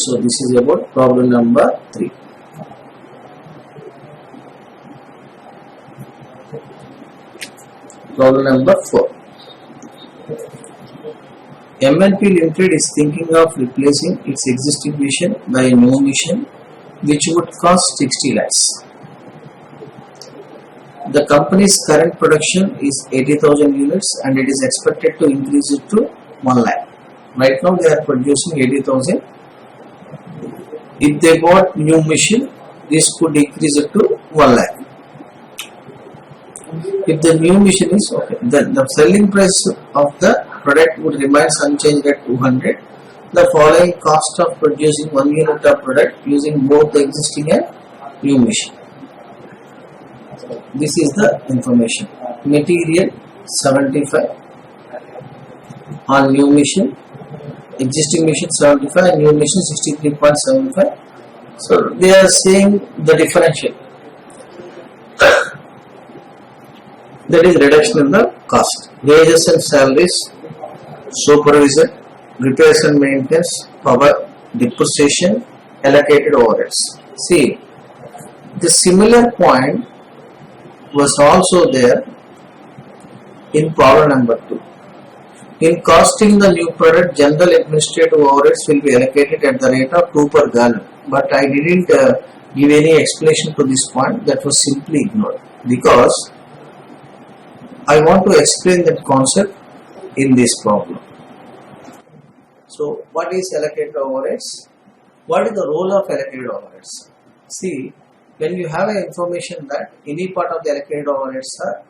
So this is about problem number 3. Problem number 4. MNP Limited is thinking of replacing its existing machine by a new machine which would cost 60 lakhs. The company's current production is 80,000 units and it is expected to increase it to 1 lakh. Right now they are producing 80,000. If they bought new machine, this could increase it to 1 lakh. If the new machine is okay, then the selling price of the product would remain unchanged at 200. The following cost of producing 1 unit of product using both the existing and new machine. This is the information. Material 75 on new machine, existing machine 75 and new machine 63.75. So they are saying the differential. That is reduction in the cost. Wages and salaries, supervision, repairs and maintenance, power, depreciation, allocated overheads. See, the similar point was also there in problem number 2. In costing the new product, general administrative overheads will be allocated at the rate of 2 per gallon. But I didn't give any explanation to this point. That was simply ignored because I want to explain that concept in this problem. So, what is allocated overheads? What is the role of allocated overheads? See, when you have an information that any part of the allocated overheads are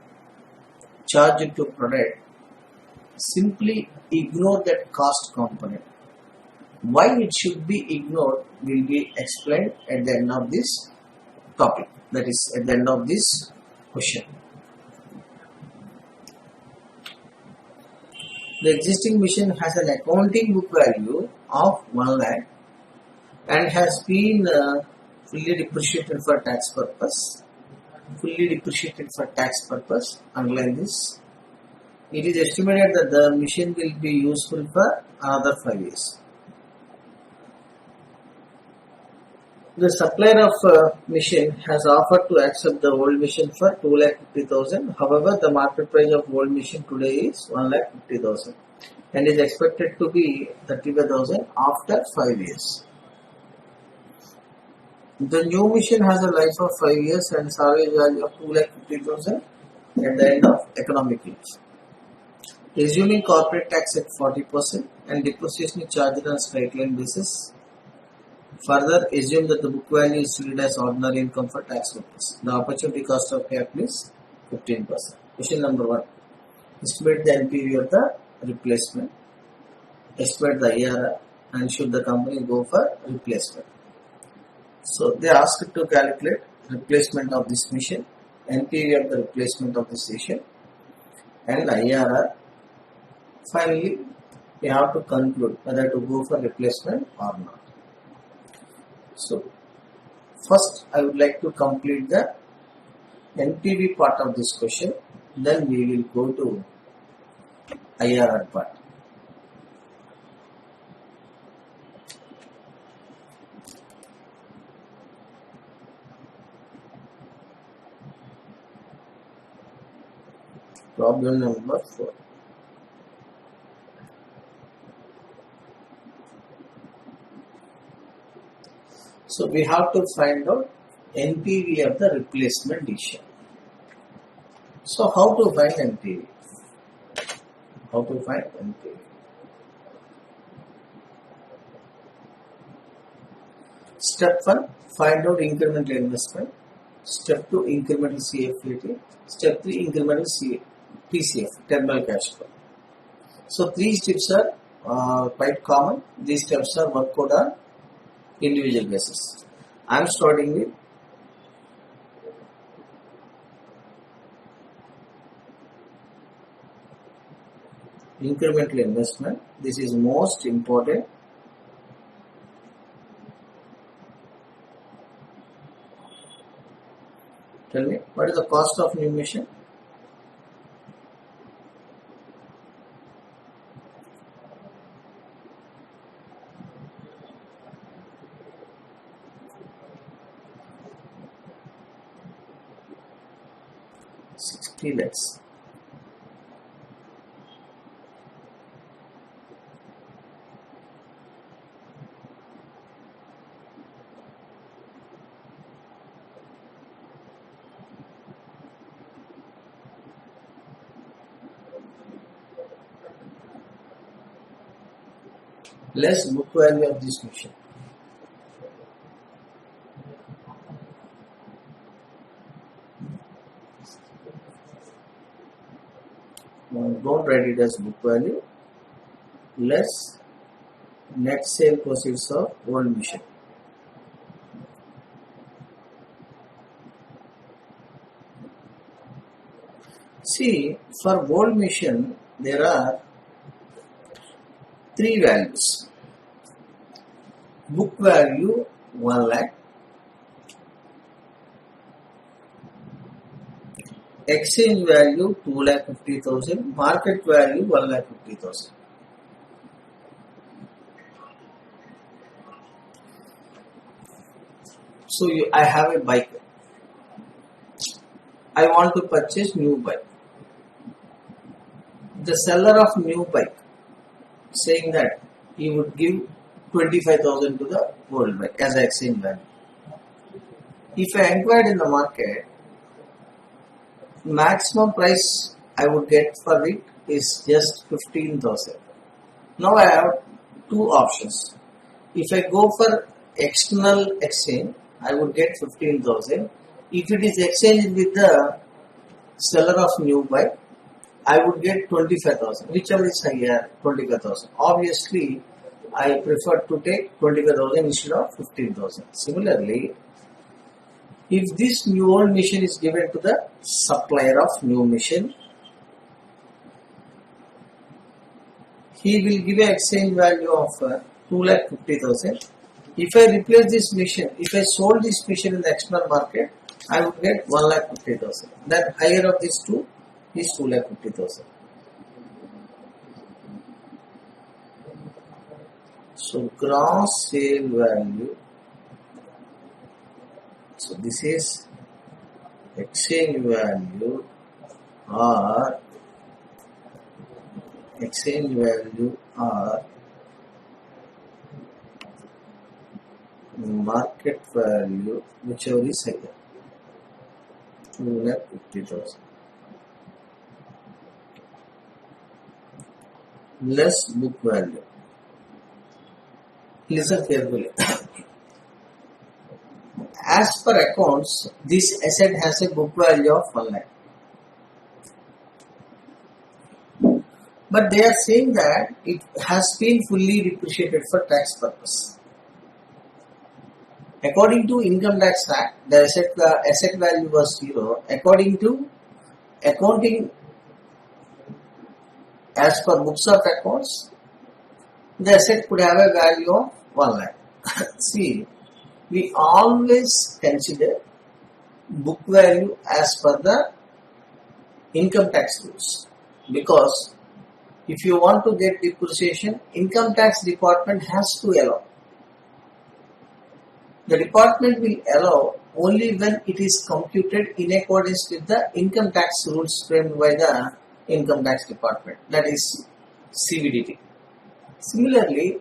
charged to product, simply ignore that cost component. Why it should be ignored will be explained at the end of this topic, that is at the end of this question. The existing machine has an accounting book value of 1 lakh and has been fully depreciated for tax purpose. Fully depreciated for tax purpose, underline this. It is estimated that the machine will be useful for another 5 years. The supplier of machine has offered to accept the old machine for 2,50,000. However, the market price of old machine today is 1,50,000 and is expected to be 35,000 after 5 years. The new machine has a life of 5 years and salvage value of 2,50,000 at the end of economic life. Assuming corporate tax at 40% and depreciation is charged on straight line basis. Further, assume that the book value is treated as ordinary income for tax purposes. The opportunity cost of capital is 15%. Question number 1. Estimate the NPV of the replacement. Estimate the IRR and should the company go for replacement. So, they asked to calculate replacement of this machine, NPV of the replacement of this machine and IRR. Finally, we have to conclude whether to go for replacement or not. So, first I would like to complete the NPV part of this question, then we will go to IRR part. Problem number 4. So we have to find out NPV of the replacement issue. So how to find NPV? How to find NPV? Step 1, find out incremental investment. Step 2, incremental CFAT. Step 3, incremental TCF, terminal cash flow. So 3 steps are quite common. These steps are worked out on individual basis. I am starting with incremental investment. This is most important. Tell me, what is the cost of new machine? 60 lakhs. Less book value of this machine. Don't write it as book value. Less net sale proceeds of old machine. See, for old machine there are three values. Book value 1 lakh, exchange value 2,50,000, market value 1,50,000. So I have a bike. I want to purchase new bike. The seller of new bike saying that he would give 25,000 to the old bike as an exchange value. If I inquired in the market, maximum price I would get for it is just 15,000. Now I have two options. If I go for external exchange, I would get 15,000. If it is exchanged with the seller of new bike, I would get 25,000. Whichever is higher, 25,000. Obviously, I prefer to take 25,000 instead of 15,000. Similarly, if this new old machine is given to the supplier of new machine, he will give an exchange value of 2,50,000. If I replace this machine, if I sold this machine in the external market, I would get 1,50,000. Then higher of these two is 2,50,000. So gross sale value. So this is exchange value or market value, whichever is higher. 2,50,000. Less book value. Listen carefully. As per accounts, this asset has a book value of 1 lakh. But they are saying that it has been fully depreciated for tax purpose. According to Income Tax Act, the asset value was 0. According to accounting, as per books of accounts, the asset could have a value of 1 lakh. See, we always consider book value as per the income tax rules, because if you want to get depreciation, income tax department has to allow. The department will allow only when it is computed in accordance with the income tax rules framed by the income tax department, that is CVDT. Similarly,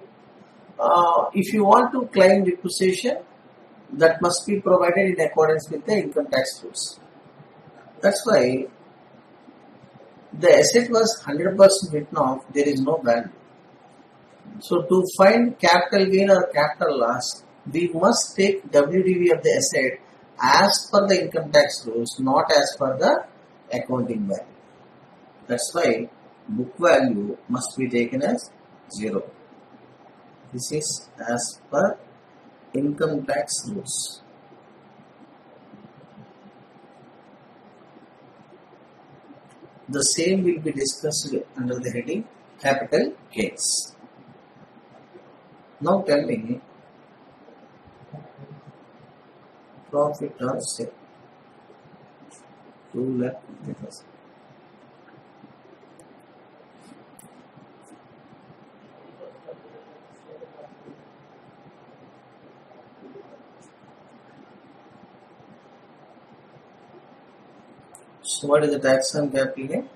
if you want to claim depreciation, that must be provided in accordance with the income tax rules. That's why the asset was 100% written off, there is no value. So to find capital gain or capital loss, we must take WDV of the asset as per the income tax rules, not as per the accounting value. That's why book value must be taken as 0. This is as per income tax rules. The same will be discussed under the heading capital gains. Now tell me, profit or sale, 2,50,000. So what is the tax on capital gain?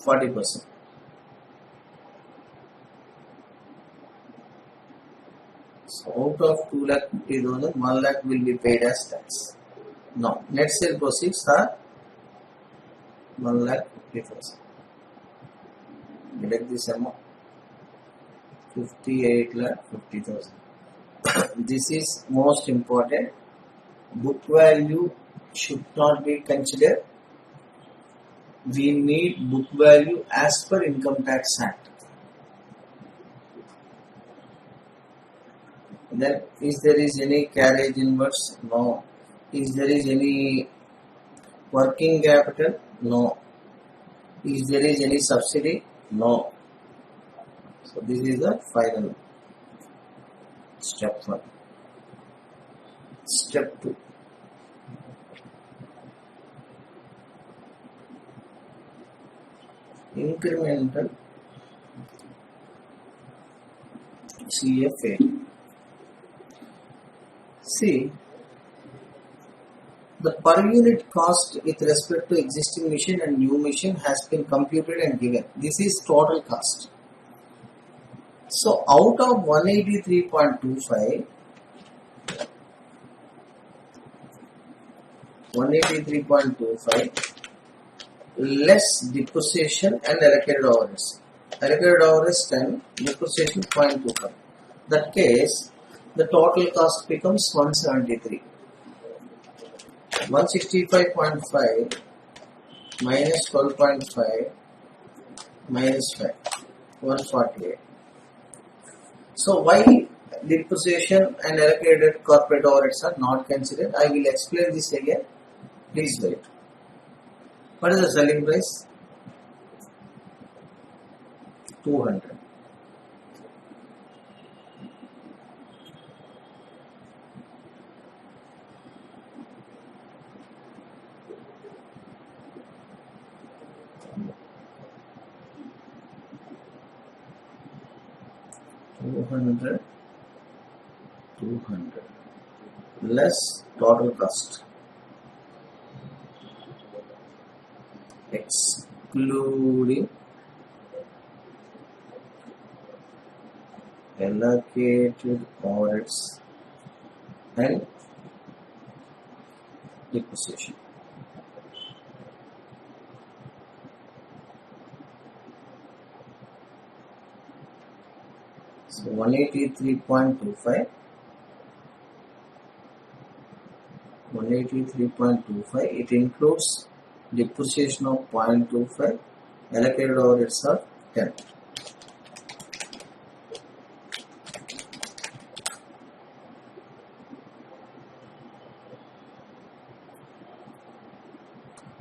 40%. So out of 2,50,000, 1 lakh will be paid as tax. Now net sale proceeds are 1,50,000. Deduct this amount, 58,50,000. This is most important. Book value should not be considered. We need book value as per Income Tax Act. Then, is there is any carriage inwards? No. Is there is any working capital? No. Is there is any subsidy? No. So this is the final step 1. Step 2. Incremental CFA. See, the per unit cost with respect to existing machine and new machine has been computed and given. This is total cost. So out of 183.25, 183.25 less depreciation and allocated overheads. Allocated overheads 10, depreciation 0.25. That case, the total cost becomes 173. 165.5 minus 12.5 minus 5, 148. So why depreciation and allocated corporate overheads are not considered? I will explain this again. Please wait. What is the selling price? 200. Less total cost excluding allocated overheads and depreciation. So 183.25, 183.25, it includes depreciation of 0.25, allocated overheads are 10.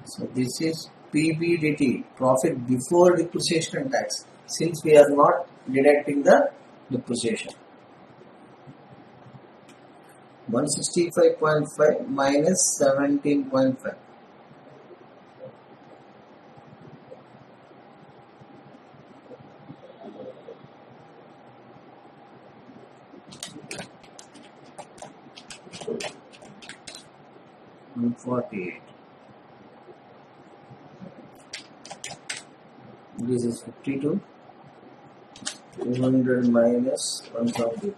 So this is PBDT, profit before depreciation and tax, since we are not deducting the depreciation. 165.5 minus 17.5. $148. This is 52. 200 minus 170.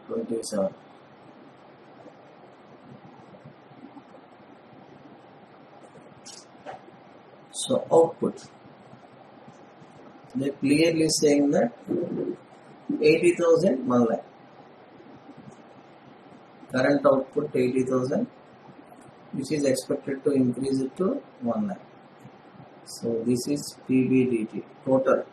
27. So output, they clearly saying that 80,000 1 lakh. Current output 80,000, which is expected to increase it to 1 lakh. So this is PBDT total.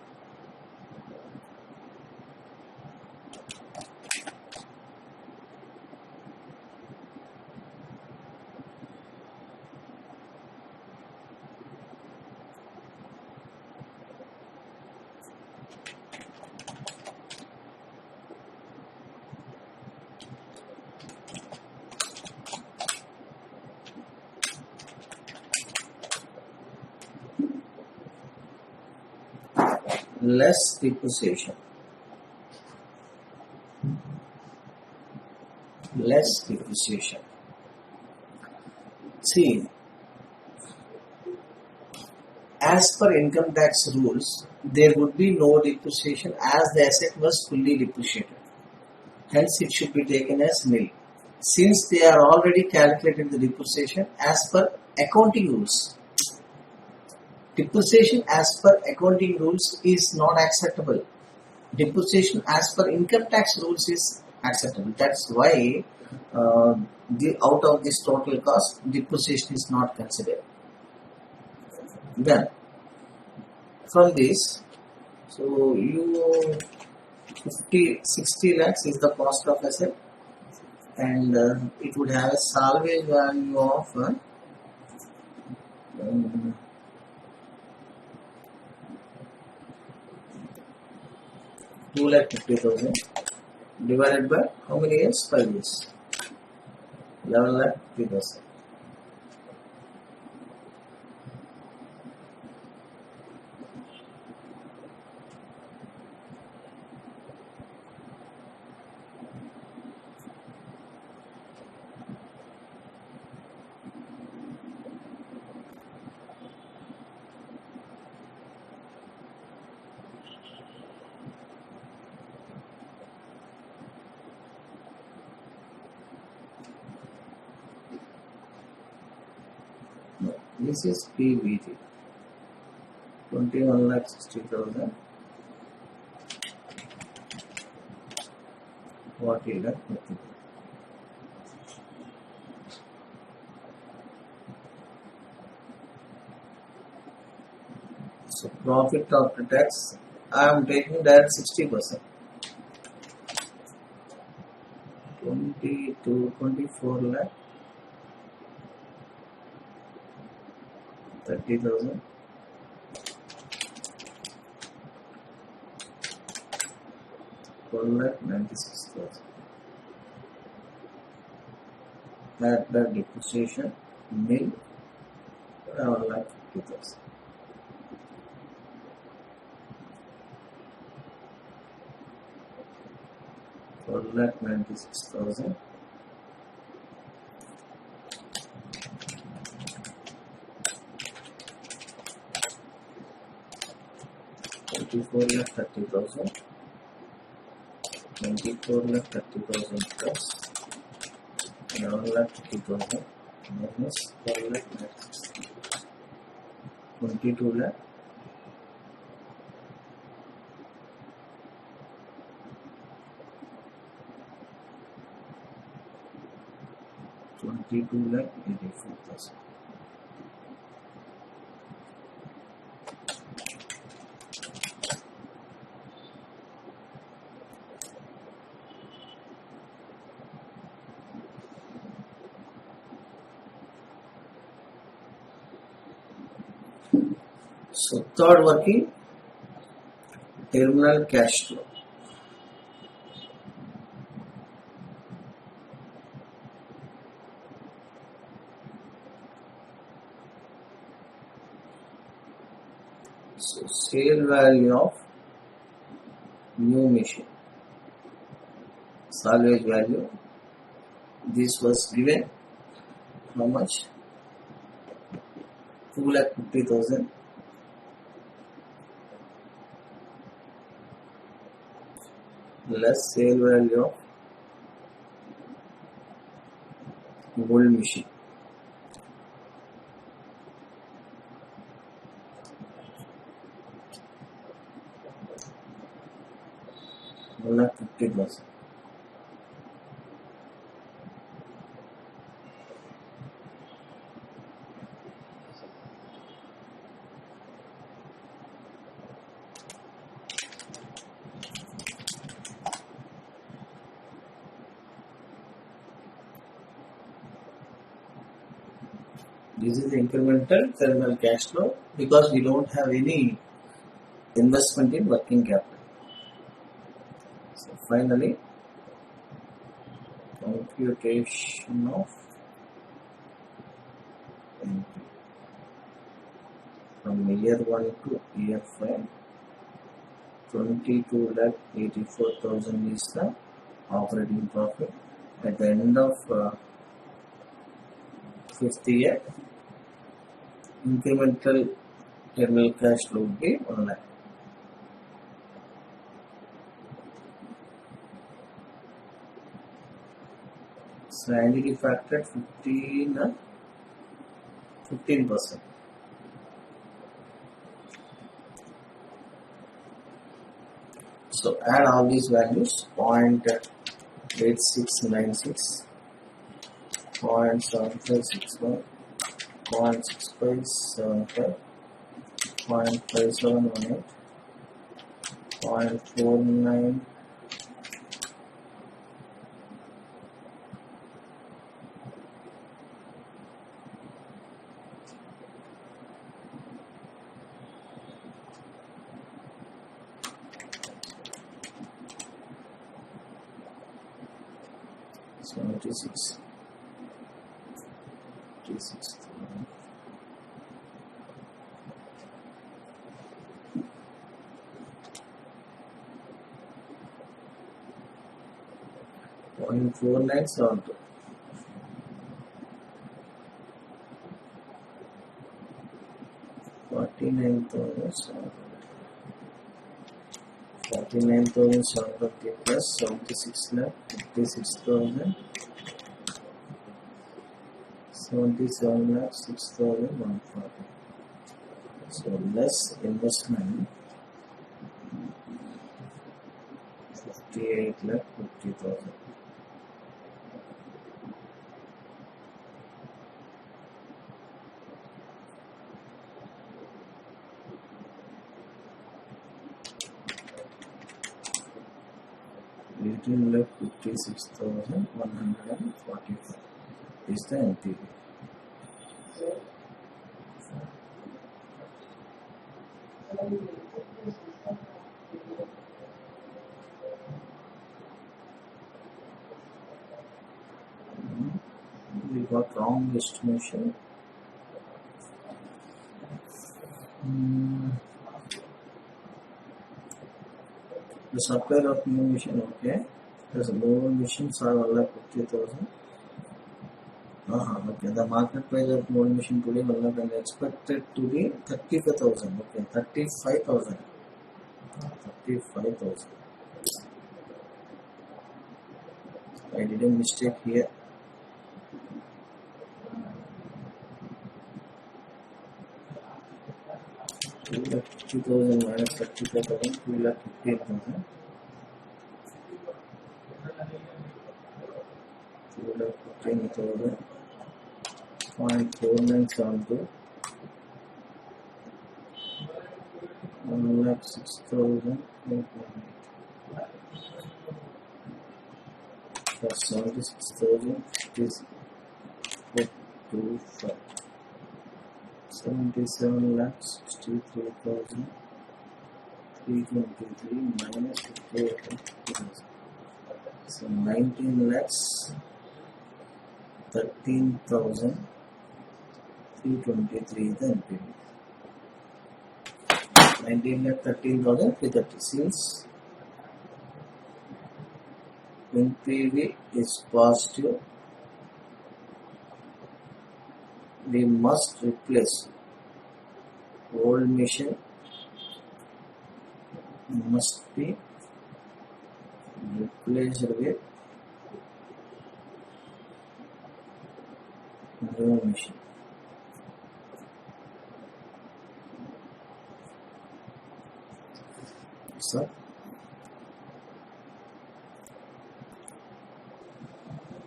Less depreciation. Less depreciation. See, as per income tax rules, there would be no depreciation as the asset was fully depreciated. Hence, it should be taken as nil. Since they are already calculated the depreciation as per accounting rules. Depreciation as per accounting rules is not acceptable. Depreciation as per income tax rules is acceptable. That's why out of this total cost, depreciation is not considered. Then, from this, so you 60 lakhs is the cost of asset, and it would have a salvage value of 2,50,000 divided by how many years? 5 years. 11,50,000. This is PBT, 21,60,000, 40,50,000. So profit after tax, I am taking that 60%. 24 lakh 30,000. 1,96,000. Add the depreciation nil, 1,50,000. $1,96,000. $24,30,000. 24,30,000 plus 11,50,000 minus 12,96,000. 22 lakh 84,000. So third working, terminal cash flow. So sale value of new machine, salvage value. This was given how much? 2,50,000 less sale value of gold machine. $1,50,000. This is incremental terminal cash flow because we don't have any investment in working capital. So finally, computation of NP from year 1 to year 5, 22,84,000 is the operating profit. At the end of 5th year, incremental terminal cash flow would be 1 lakh. So annuity factor 15%. So add all these values: 0.8696, 0.7561, 0.6575, 0.5718, 0.49, 76, 56, 0.4972, 49,750 plus 76 lakh 56,000, 77 lakh 6,140. So less investment 58 lakh 50,000. Lakh 56,145 is the NPV. We got wrong estimation. The supply of new machine, okay. There's a lower machines are 1,50,000. Okay. The market price of old machine today and expected to be 35,000. Okay, 35,000. 35,000. I did a mistake here. 2,50,000 minus 35,000, 2,58,000. 2,15,000. 0.4972. 1,06,000. Plus 76,000 is 425. 77 lakhs 63,323 minus 58,000. So 19 lakhs 13,323 is the NPV. 19 lakh 13,330. Since NPV is positive, we must replace old machine must be replaced with new machine. So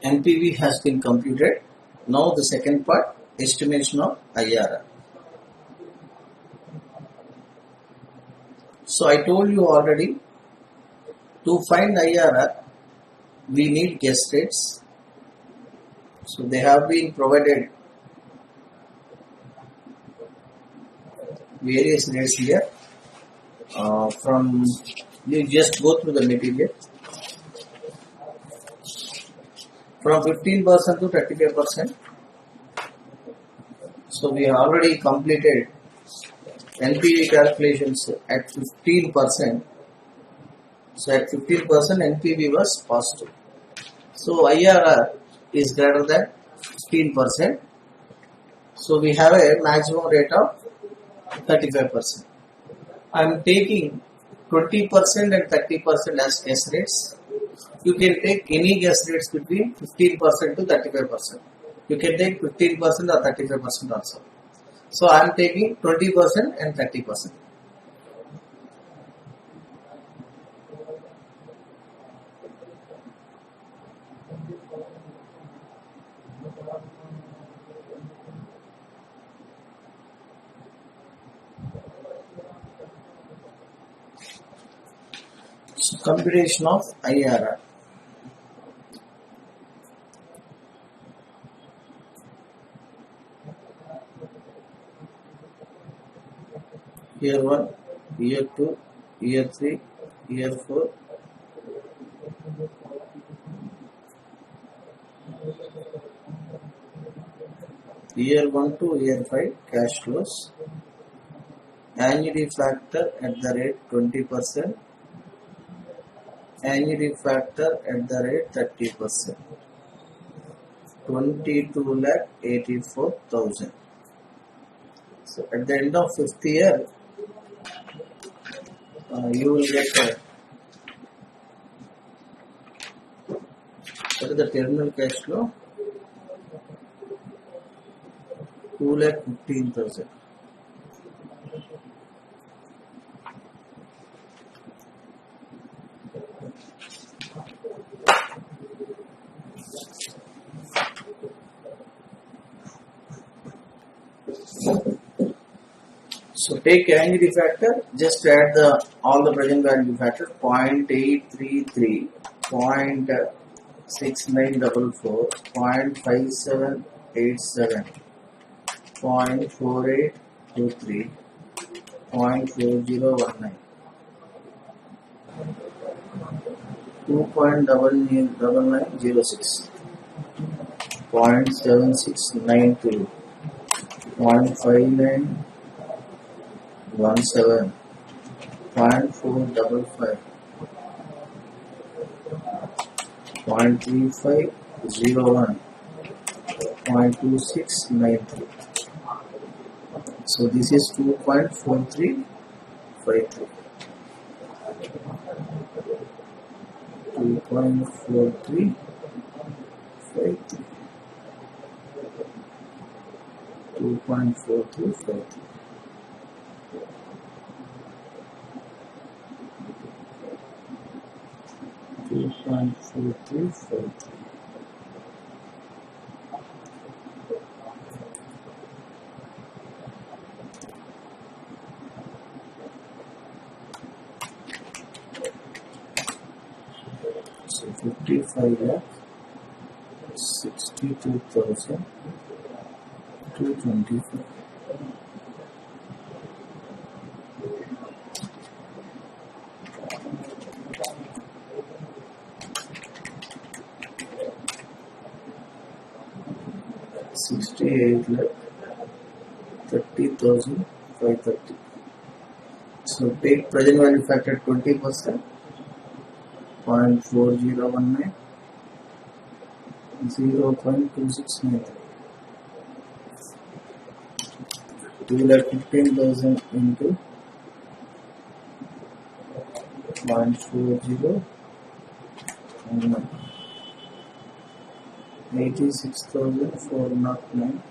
NPV has been computed. Now the second part, estimation of IRR. So I told you already, to find IRR we need guess rates. So they have been provided various rates here. From you just go through the material. From 15% to 35%. So we have already completed NPV calculations at 15%. So at 15% NPV was positive. So IRR is greater than 15%. So we have a maximum rate of 35%. I am taking 20% and 30% as guess rates. You can take any guess rates between 15% to 35%. You can take 15% or 35% also. So I am taking 20% and 30%. So computation of IRR. Year 1, year 2, year 3, year 4. Year 1 to year 5 cash flows. Annuity factor at the rate 20%. Annuity factor at the rate 30%. 22,84,000. So at the end of 5th year, you will get what is the terminal cash flow? 2,15,000. So take annuity factor, just add all the present value factor 0.833, 0.6944, 0.5787, 0.4823, 0.4019, 2.9906, 0.7692, 0.5917, 0.455, 0.3501, 0.2693. So this is 2.4353. 2.4353. 2.4353. 2.4353. So 55 lakh 62,225. $68 lakh 30,530. So take present value factor 20%, 0.4019, 0.2693. 2,15,000 into 0.4019. 86,409.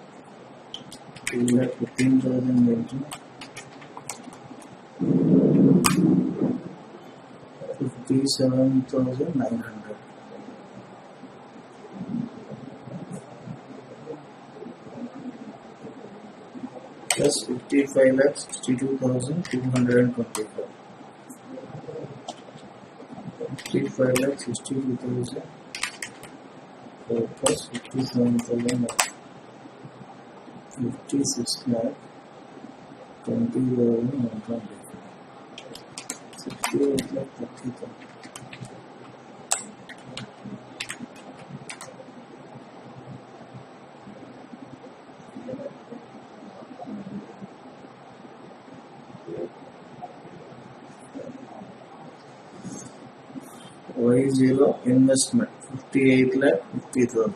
2,15,000 into 57,900. Plus 55 lakh 62,225. 55 lakh 62,000 plus 57,000. 56 lakh 20,125. 68 lakh 30,000. Y0 investment 58 lakh 50,000.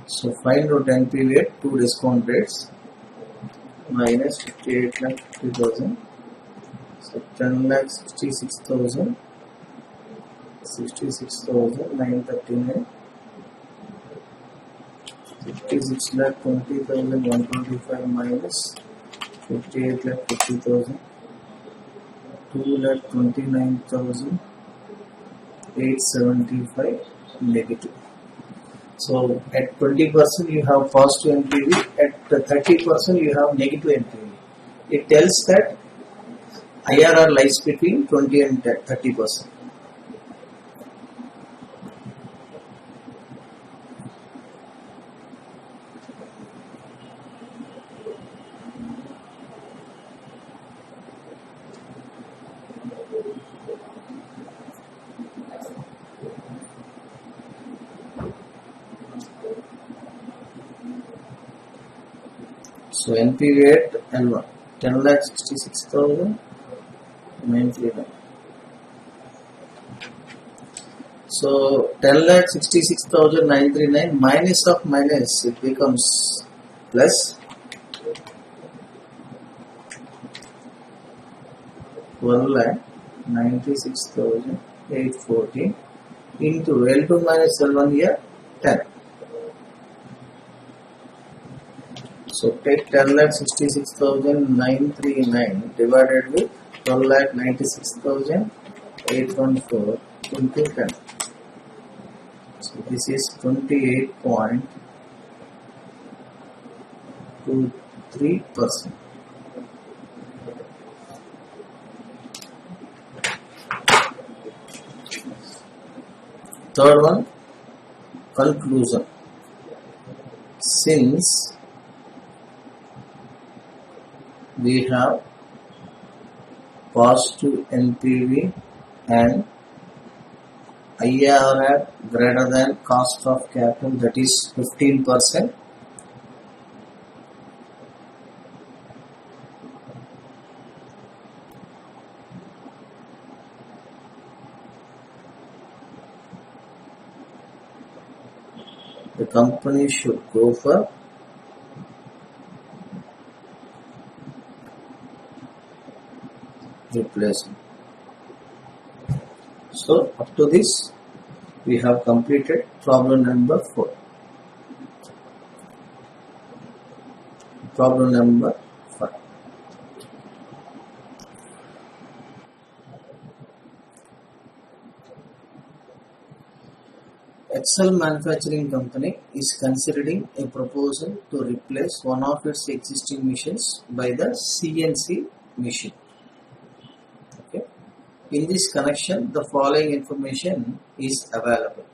So find out NPV at two discount rates minus 58,50,000. So 10,66,000, 66,939, 56,20,125 minus 58,50,000, 2,29,875 negative. So at 20% you have positive NPV, at 30% you have negative NPV. It tells that IRR lies between 20 and 30%. So NPV at L1 10,66,939. So 10,66,939 minus of minus, it becomes plus 12,96,814 into L2 minus L1 here 10. So take 10,66,939 divided with 12,96,814 into 10. So this is 28.23%. Third one, conclusion. Since we have positive NPV and IRR greater than cost of capital, that is 15%. The company should go for replacement. So up to this we have completed problem number 4. Problem number 5. Excel Manufacturing Company is considering a proposal to replace one of its existing machines by the CNC machine. Okay. In this connection, the following information is available.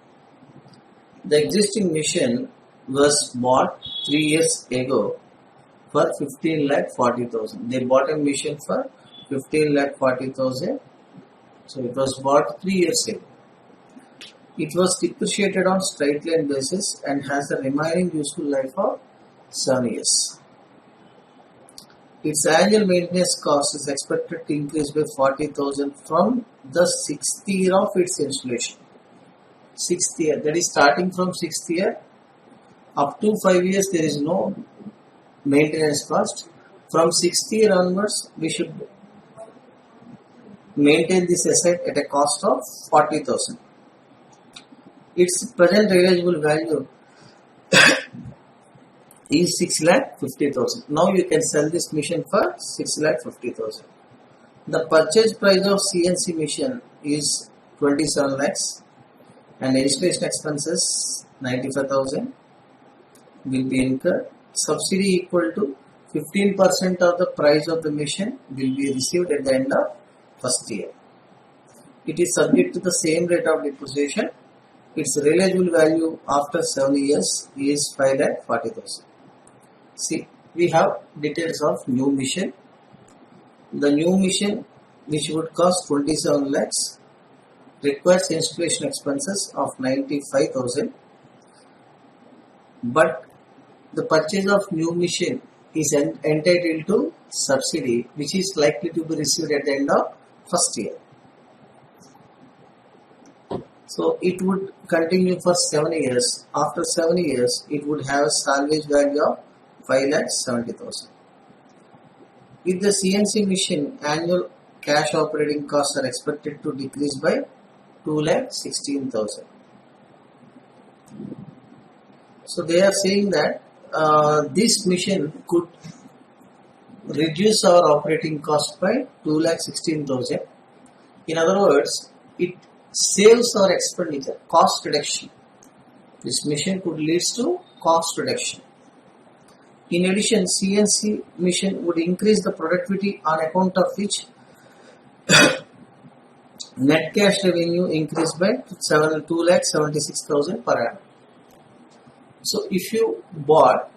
The existing machine was bought 3 years ago for 15,40,000. They bought a machine for 15,40,000. So it was bought 3 years ago. It was depreciated on straight line basis and has a remaining useful life of 7 years. Its annual maintenance cost is expected to increase by 40,000 from the 6th year of its installation. 6th year, that is starting from 6th year up to 5 years there is no maintenance cost. From 6th year onwards we should maintain this asset at a cost of 40,000. Its present realizable value is 6,50,000. Now you can sell this machine for 6,50,000. The purchase price of CNC machine is 27 lakhs and installation expenses 95,000 will be incurred. Subsidy equal to 15% of the price of the machine will be received at the end of first year. It is subject to the same rate of depreciation. Its realizable value after 7 years is 5,40,000. See, we have details of new machine. The new machine, which would cost 27 lakhs, requires installation expenses of 95,000. But the purchase of new machine is entitled to subsidy, which is likely to be received at the end of first year. So So it would continue for 7 years. After 7 years, it would have a salvage value of 5,70,000. With the CNC machine, annual cash operating costs are expected to decrease by 2,16,000. So they are saying that this machine could reduce our operating cost by 2,16,000. In other words, it saves our expenditure, cost reduction. This machine could lead to cost reduction. In addition, CNC machine would increase the productivity on account of which net cash revenue increased by 2,76,000 per annum. So if you bought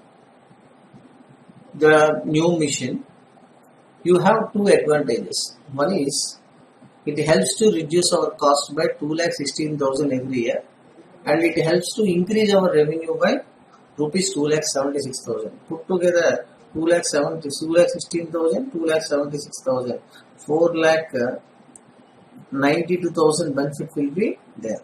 the new machine, you have two advantages. One is it helps to reduce our cost by 2,16,000 every year, and it helps to increase our revenue by rupees 2,76,000. Put together 2,16,000, 2,76,000, 4,92,000 benefit will be there.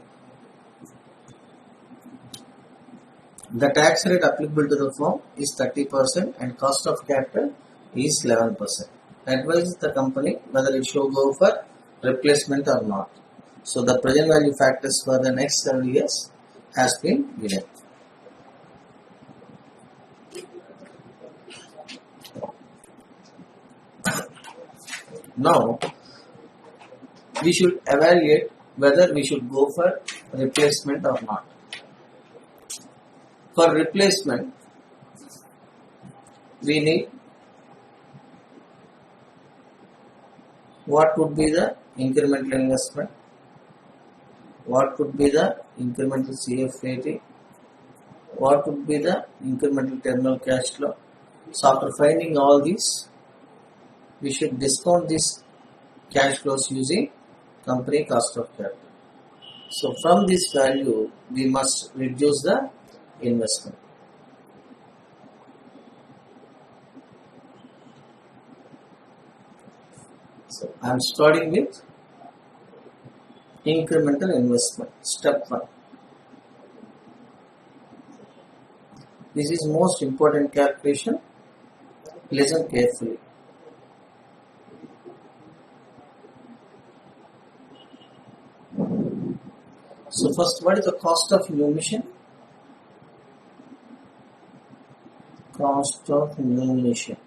The tax rate applicable to the firm is 30% and cost of capital is 11%. Advise the company whether it should go for replacement or not. So the present value factors for the next 7 years has been given. Now we should evaluate whether we should go for replacement or not. For replacement, we need what could be the incremental investment, what could be the incremental CFAT, what could be the incremental terminal cash flow. So after finding all these, we should discount these cash flows using company cost of capital. So from this value, we must reduce the investment. So I am starting with incremental investment, step 1. This is most important calculation. Listen carefully. So first, what is the cost of new machine? Cost of new machine.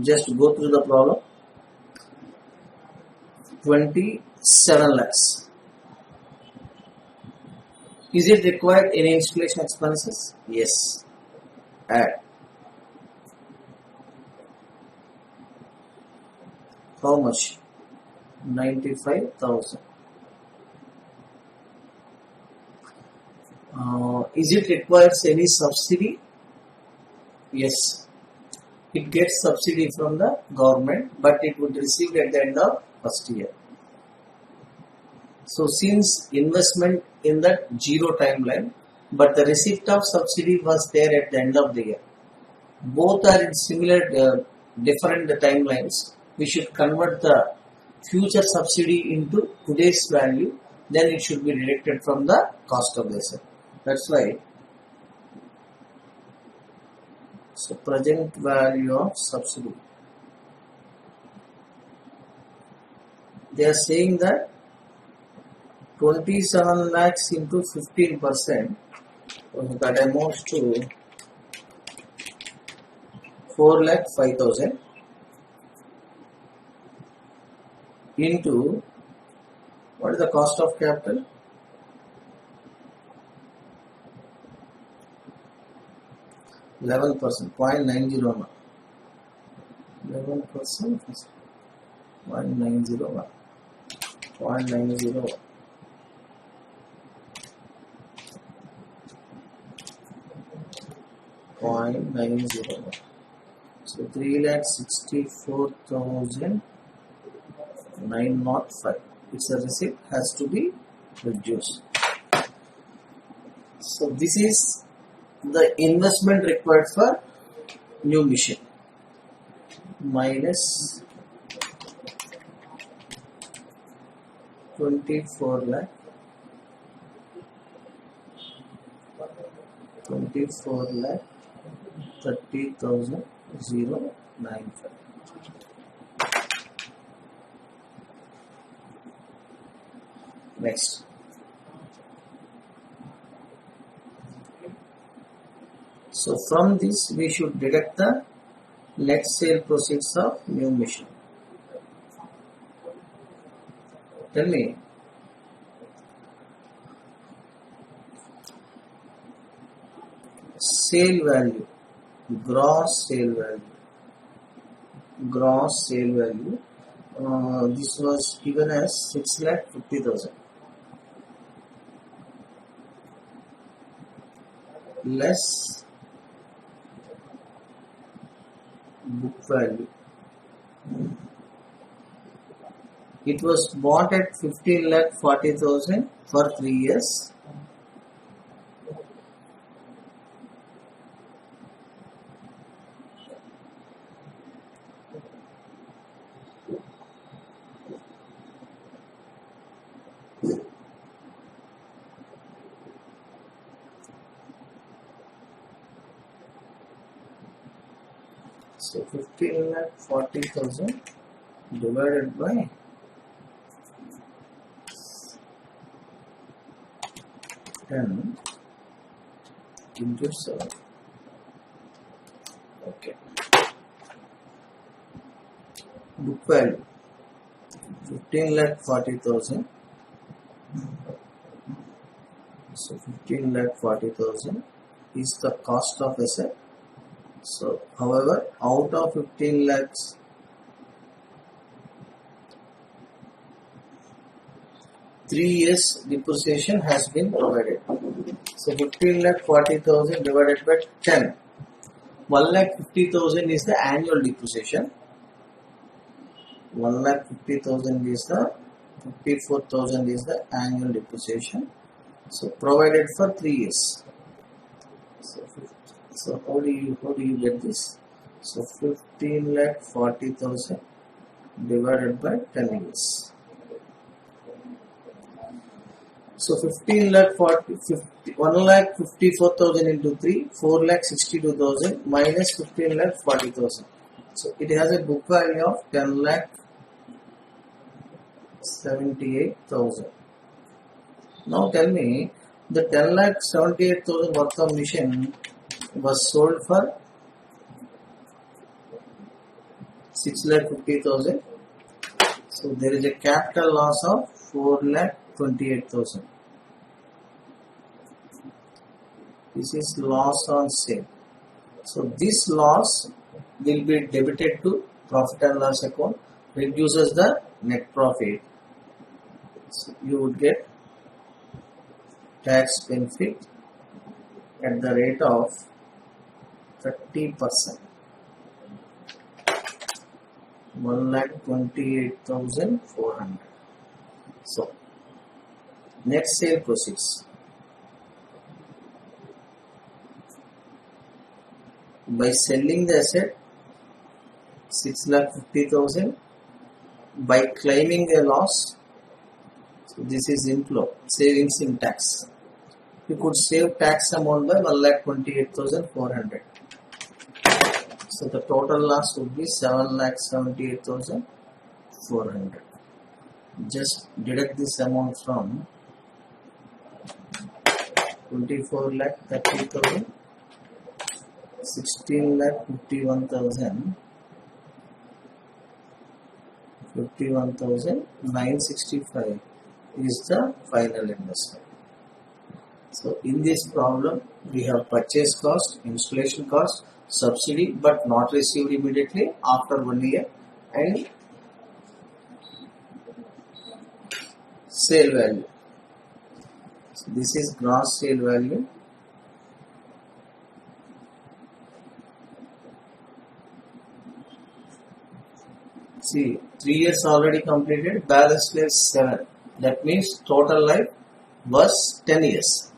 Just go through the problem. 27 lakhs. Is it required any installation expenses? Yes. Add. How much? 95,000. Is it requires any subsidy? Yes. It gets subsidy from the government, but it would receive at the end of first year. So since investment in that zero timeline, but the receipt of subsidy was there at the end of the year. Both are in similar, different timelines. We should convert the future subsidy into today's value. Then it should be deducted from the cost of the asset. That's why. So present value of subsidy. They are saying that 27 lakhs into 15%, that amounts to 4,05,000 into, what is the cost of capital? 11%, 0.901. 11%, 0.901. 0.901. So 3,64,905. It's a receipt has to be reduced. So this is the investment required for new machine minus 24 lakh 30,095. Next. So from this we should deduct the net sale proceeds of new machine. Tell me, sale value, gross sale value. This was given as 6,50,000 less book value. It was bought at 15,40,000 for 3 years. So 15,40,000 divided by 10 into 7. Okay. Book value 15,40,000. So 15,40,000 is the cost of asset. So, however, out of 15 lakhs, three years depreciation has been provided. So 15,40,000 divided by 10. 1,50,000 is the annual depreciation. 1,50,000 is the 54,000 is the annual depreciation. So provided for 3 years. So how do you get this? So 15,40,000 divided by 10 years. So 1,54,000 into 3, 4,62,000 minus 15,40,000. So it has a book value of 10,78,000. Now tell me, the 10,78,000 worth of machine was sold for 6,50,000. So there is a capital loss of 4,28,000. This is loss on sale. So this loss will be debited to profit and loss account, reduces the net profit. So you would get tax benefit at the rate of 30%. 1,28,400. So net sale proceeds. By selling the asset 6,50,000, by claiming a loss, so this is inflow, savings in tax. You could save tax amount by 1,28,400. So the total loss would be 7,78,400. Just deduct this amount from 24,30,000, 16,51,000, 51,965 is the final investment. So in this problem, we have purchase cost, installation cost, subsidy but not received immediately after 1 year, and sale value. So this is gross sale value. See, 3 years already completed, balance life 7. That means total life was 10 years.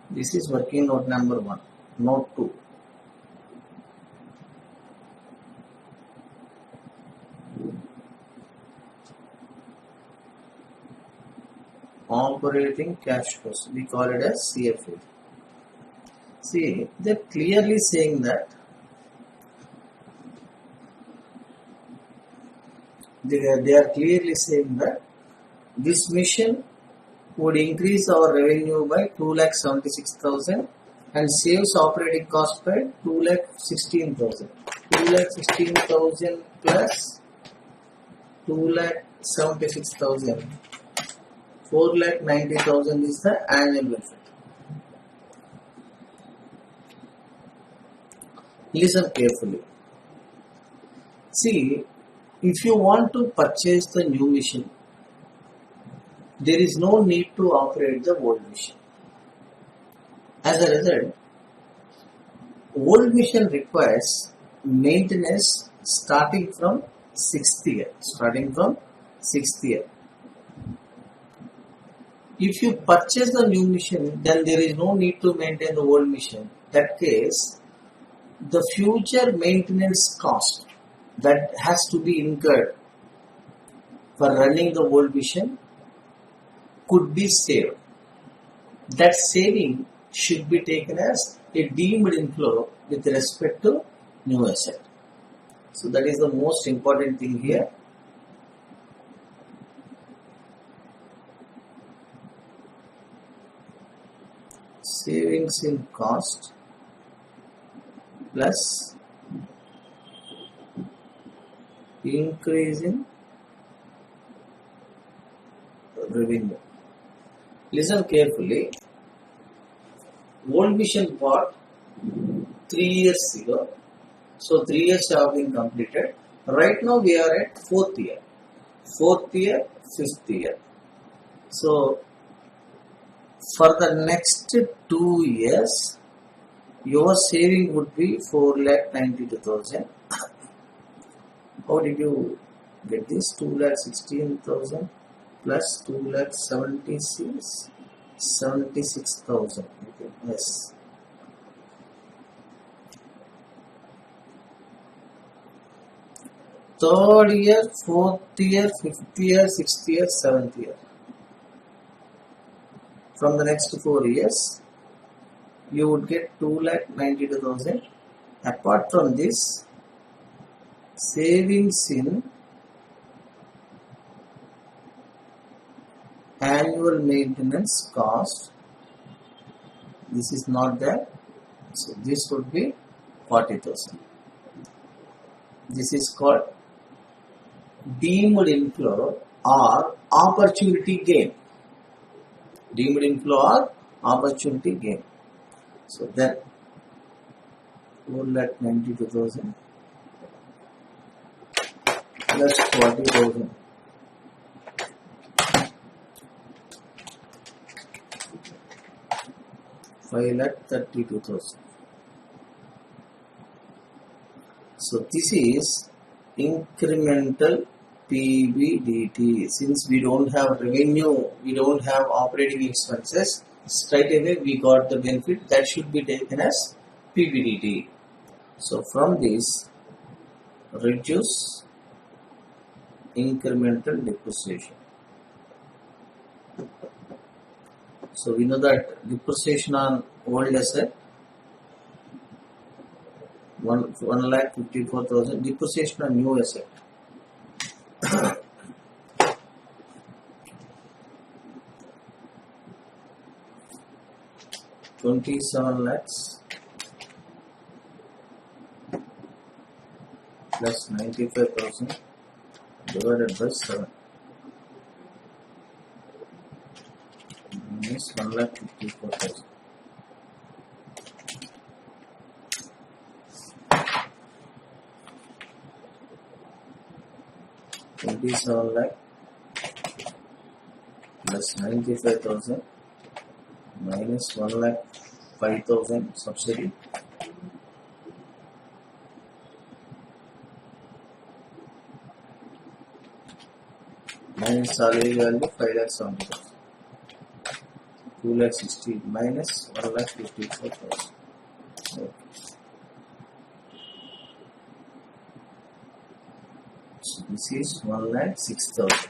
This is working note number 1. Note 2. operating cash flows. We call it as CFA. See, they're clearly saying that they are clearly saying that this mission would increase our revenue by 2,76,000 and saves operating cost by 2,16,000. 2,16,000 plus 2,76,000. 4,90,000 is the annual benefit. Listen carefully. See, if you want to purchase the new machine, there is no need to operate the old machine. As a result, old machine requires maintenance starting from 6th year. If you purchase the new machine, then there is no need to maintain the old machine. In that case, the future maintenance cost that has to be incurred for running the old machine could be saved. That saving should be taken as a deemed inflow with respect to new asset. So that is the most important thing here. Savings in cost plus increase in revenue. Listen carefully. Old mission bought 3 years ago. So 3 years have been completed. Right now we are at 4th year. 4th year, 5th year. So for the next 2 years, your saving would be 4,92,000. How did you get this? 2,16,000 plus 2,76,000. Okay, yes. Third year, 4th year, 5th year, 6th year, 7th year. From the next 4 years, you would get 2,92,000. Apart from this, savings in annual maintenance cost, this is not there, so this would be 40,000. This is called deemed inflow or opportunity gain. Deemed inflow or opportunity gain. So then 4,92,000 plus 40,000. 5,32,000. So this is incremental PBDT. Since we don't have revenue, we don't have operating expenses, straight away we got the benefit. That should be taken as PBDT. So from this, reduce incremental depreciation. So we know that depreciation on old asset 1,54,000. Depreciation on new asset 27 lakhs plus 95,000 divided by 7 minus 1,54,000. $27 lakh plus 95,000 minus 1,05,000 subsidy minus salary value 5,70,000. 2,60,000 minus 1,54,000. Okay. So this is 1,06,000.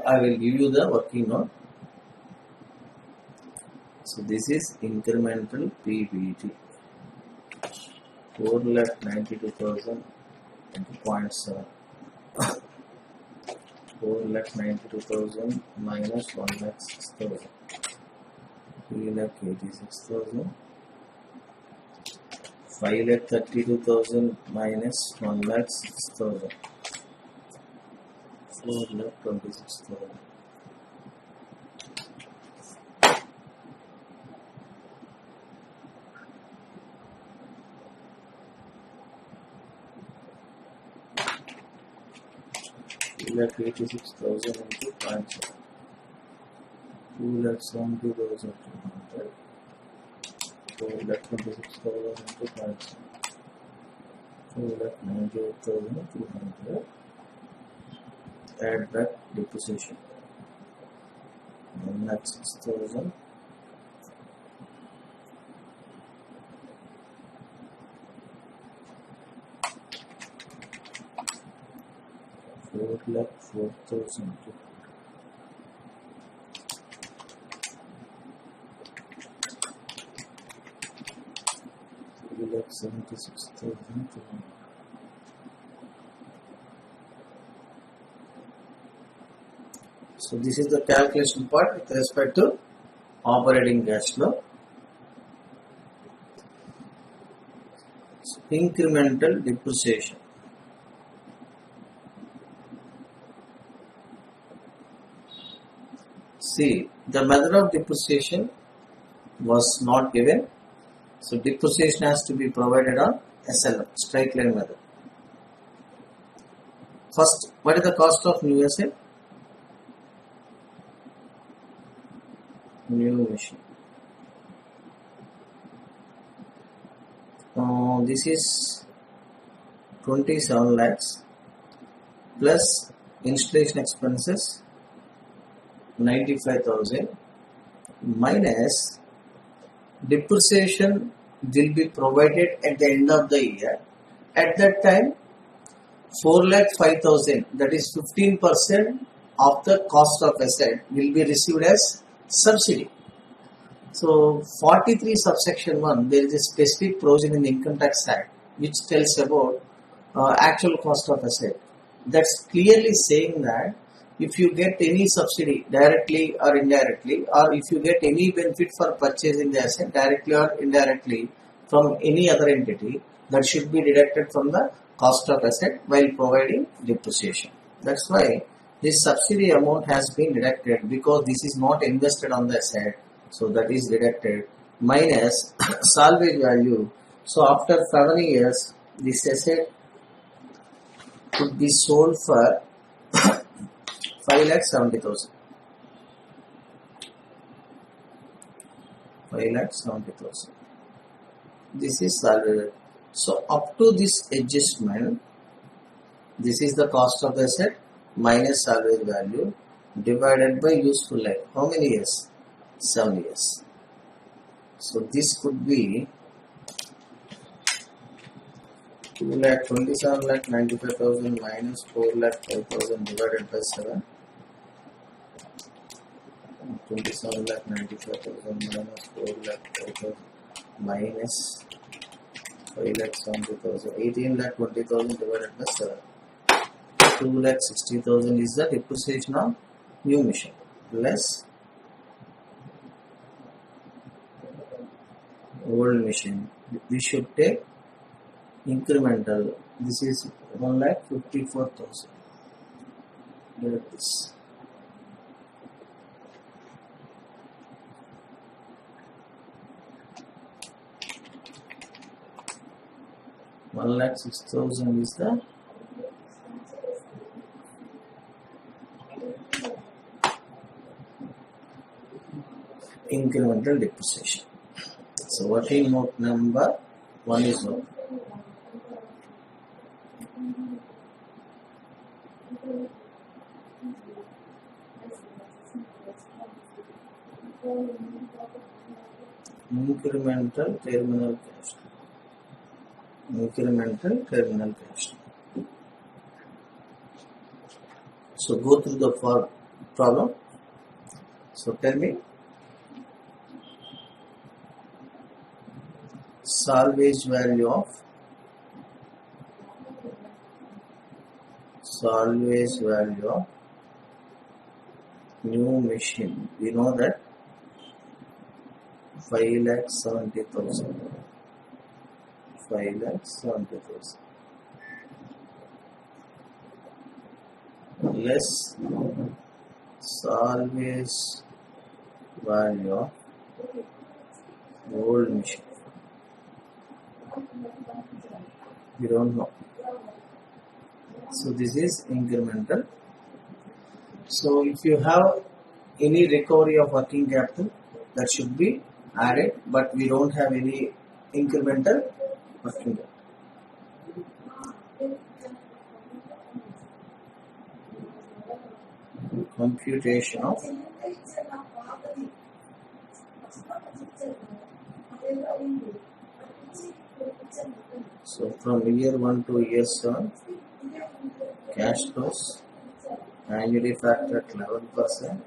I will give you the working note. So this is incremental PBT. 4,92,000 into 0.7. 4,92,000 minus 1,06,000. 3,86,000. 5,32,000 minus 1,06,000. 4,26,000. Like 86,000 into 0.7. 2,70,200. 4,26,000 into 0.7. 4,98,200. Add back depreciation. 1,06,000. 4,04,000. 3,76,200. So this is the calculation part with respect to operating cash flow. So incremental depreciation. See, the method of depreciation was not given. So depreciation has to be provided on SLM, straight line method. First, what is the cost of new asset? New machine. This is 27 lakhs plus installation expenses 95,000 minus depreciation will be provided at the end of the year. At that time, 4,05,000, that is 15% of the cost of asset will be received as subsidy. So 43 subsection 1, there is a specific provision in the Income Tax Act which tells about actual cost of asset. That's clearly saying that if you get any subsidy directly or indirectly, or if you get any benefit for purchasing the asset directly or indirectly from any other entity, that should be deducted from the cost of asset while providing depreciation. That's why this subsidy amount has been deducted, because this is not invested on the asset, so that is deducted, minus salvage value. So after 7 years, this asset could be sold for 5,70,000. 5,70,000. This is salvage. So up to this adjustment, this is the cost of the asset minus salvage value divided by useful life. How many years? 7 years. So this could be 2,27,95,000 minus 4,05,000 divided by 7. 27,95,000 minus 4,05,000 minus 5,70,000. 18,20,000 divided by 7. 2,60,000 is the depreciation of new machine, less old machine. We should take incremental. This is 1,54,000. Look at this. $1,06,000 is the incremental depreciation. So working note number 1 is over. Incremental terminal cash. Incremental terminal cash. So go through the problem. So tell me, salvage value of new machine. We know that 5,70,000. 5,70,000 less salvage value of old machine. We don't know. So this is incremental. So if you have any recovery of working capital, that should be added, but we don't have any incremental working capital. Computation of so from year 1 to year 7, cash flows, annually factor at 11%.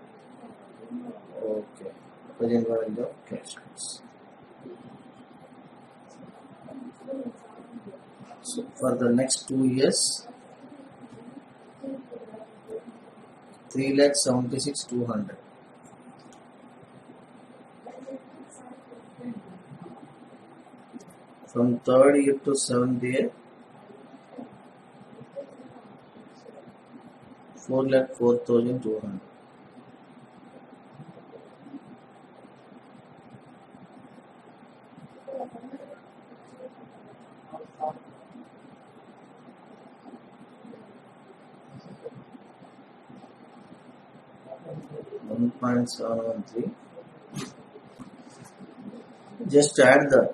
Okay, present value of cash flows. So for the next 2 years, 3,76,200. From 3rd year to 7th year, 4,04,200. $1.713. Just add the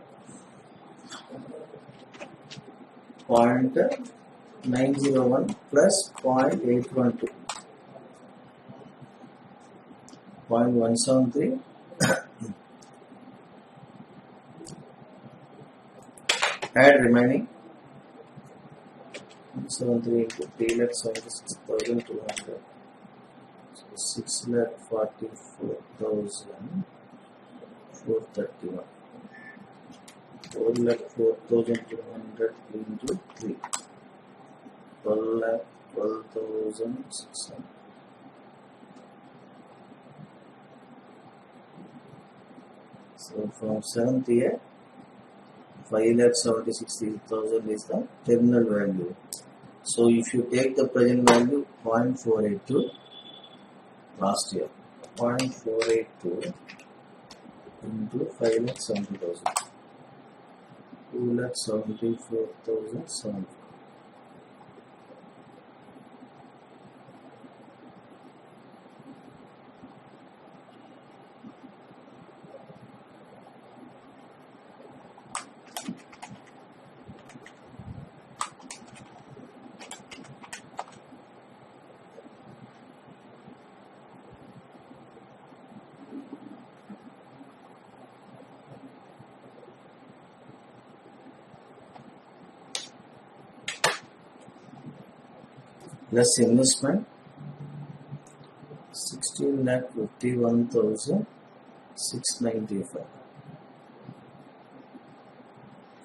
0.901 plus 0.812. 0.173. Add remaining 73 into 3,76,200. 6,44,431. 4,04,200 into 3. 12,12,600. So from 7th year, 5,76,000 is the terminal value. So if you take the present value 0.482 last year, 0.482 into 5,70,000, 2,74,700. Plus investment 16,51,695.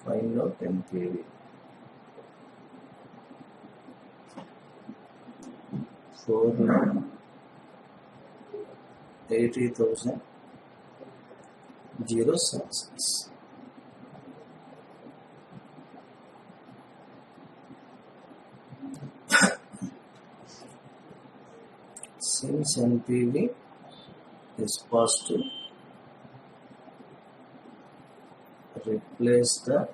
Find out NPV. 4,80,076. Since NPV is positive, replace the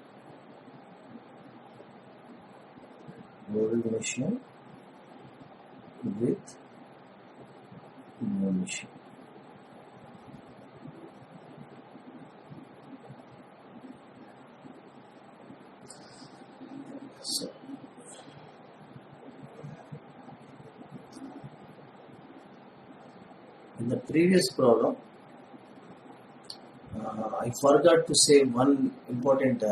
old machine with new machine. So in the previous problem, I forgot to say one important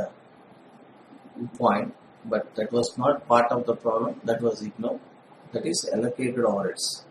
point, but that was not part of the problem. That was ignored. That is allocated overheads.